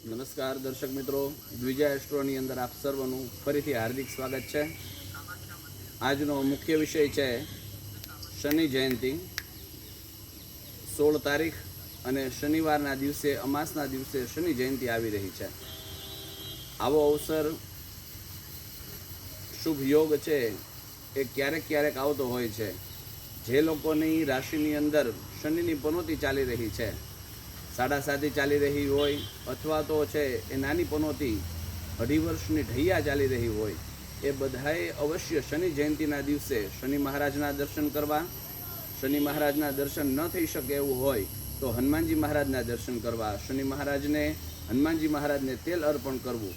નમસ્કાર દર્શક મિત્રો, દ્વિજા એસ્ટ્રોની અંદર આપ સર્વનું ફરીથી હાર્દિક સ્વાગત છે। આજનો મુખ્ય વિષય છે શનિ જયંતિ। 16 તારીખ અને શનિવારના દિવસે અમાસના દિવસે શનિ જયંતિ આવી રહી છે। આવો અવસર શુભ યોગ છે એ ક્યારેક ક્યારેક આવતો હોય છે। જે લોકોની રાશિની અંદર શનિની પનોતી ચાલી રહી છે, 7.5 ચાલી રહી હોય અથવા તો છે એ નાની પનોતી 2.5 વર્ષની ઢૈયા ચાલી રહી હોય, એ બધાએ અવશ્ય શનિ જયંતિના દિવસે શનિ મહારાજના દર્શન કરવા। શનિ મહારાજના દર્શન ન થઈ શકે એવું હોય તો હનુમાનજી મહારાજના દર્શન કરવા। શનિ મહારાજને હનુમાનજી મહારાજને તેલ અર્પણ કરવું,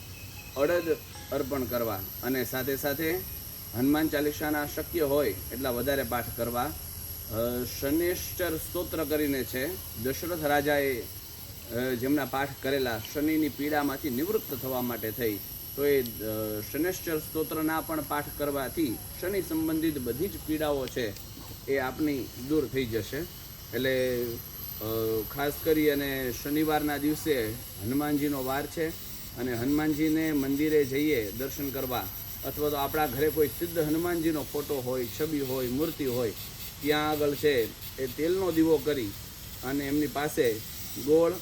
અડદ અર્પણ કરવા અને સાથે સાથે હનુમાન ચાલીસાના શક્ય હોય એટલા વધારે પાઠ કરવા। શનેશ્ચર સ્તોત્ર કરીને છે, દશરથ રાજાએ જેમના પાઠ કરેલા શનિની પીડામાંથી નિવૃત્ત થવા માટે થઈ, તો એ શનેશ્ચર સ્તોત્રના પણ પાઠ કરવાથી શનિ સંબંધિત બધી જ પીડાઓ છે એ આપની દૂર થઈ જશે। એટલે ખાસ કરી અને શનિવારના દિવસે હનુમાનજીનો વાર છે અને હનુમાનજીને મંદિરે જઈએ દર્શન કરવા, અથવા તો આપણા ઘરે કોઈ સિદ્ધ હનુમાનજીનો ફોટો હોય, છબી હોય, મૂર્તિ હોય, ત્યાં આગળ છે એ તેલનો દીવો કરી અને એમની પાસે ગોળ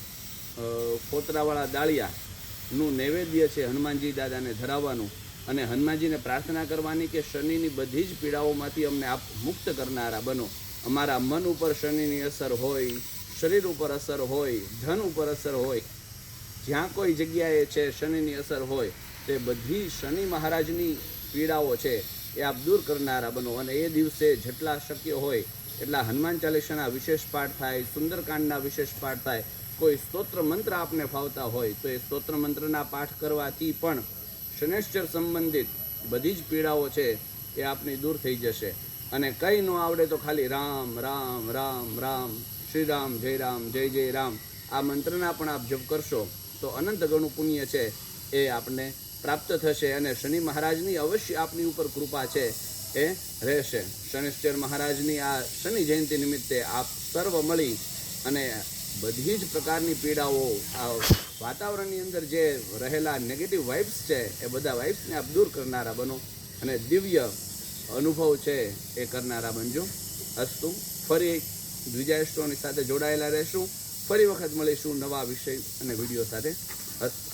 ફોતરાવાળા દાળિયાનું નૈવેદ્ય છે હનુમાનજી દાદાને ધરાવવાનું અને હનુમાનજીને પ્રાર્થના કરવાની કે શનિની બધી જ પીડાઓમાંથી અમને આપ મુક્ત કરનારા બનો। અમારા મન ઉપર શનિની અસર હોય, શરીર ઉપર અસર હોય, ધન ઉપર અસર હોય, જ્યાં કોઈ જગ્યાએ છે શનિની અસર હોય તે બધી શનિ મહારાજની પીડાઓ છે એ આપ દૂર કરનારા બનો। અને એ દિવસે જેટલા શક્ય હોય એટલા હનુમાન ચાલીસાના વિશેષ પાઠ થાય, સુંદરકાંડના વિશેષ પાઠ થાય। કોઈ સ્તોત્ર મંત્ર આપને ફાવતા હોય તો એ સ્તોત્ર મંત્રના પાઠ કરવાથી પણ શનેશ્ચર સંબંધિત બધી જ પીડાઓ છે એ આપની દૂર થઈ જશે। અને કંઈ ન આવડે તો ખાલી રામ રામ રામ રામ, શ્રી રામ જય જય રામ આ મંત્રના પણ આપ જપ કરશો તો અનંત ગણું પુણ્ય છે એ આપને પ્રાપ્ત થશે અને શનિ મહારાજની અવશ્ય આપની ઉપર કૃપા છે એ રહેશે। શનિશ્ચર મહારાજની આ શનિ જયંતિ નિમિત્તે આપ સર્વ મળી અને બધી જ પ્રકારની પીડાઓ, આ વાતાવરણની અંદર જે રહેલા નેગેટિવ વાઇબ્સ છે એ બધા વાઇબ્સને આપ દૂર કરનારા બનો અને દિવ્ય અનુભવ છે એ કરનારા બનજો। અસ્તુ, ફરી દ્વિજા એસ્ટ્રોની સાથે જોડાયેલા રહેશું, ફરી વખત મળીશું નવા વિષય અને વિડીયો સાથે। અસ્તુ।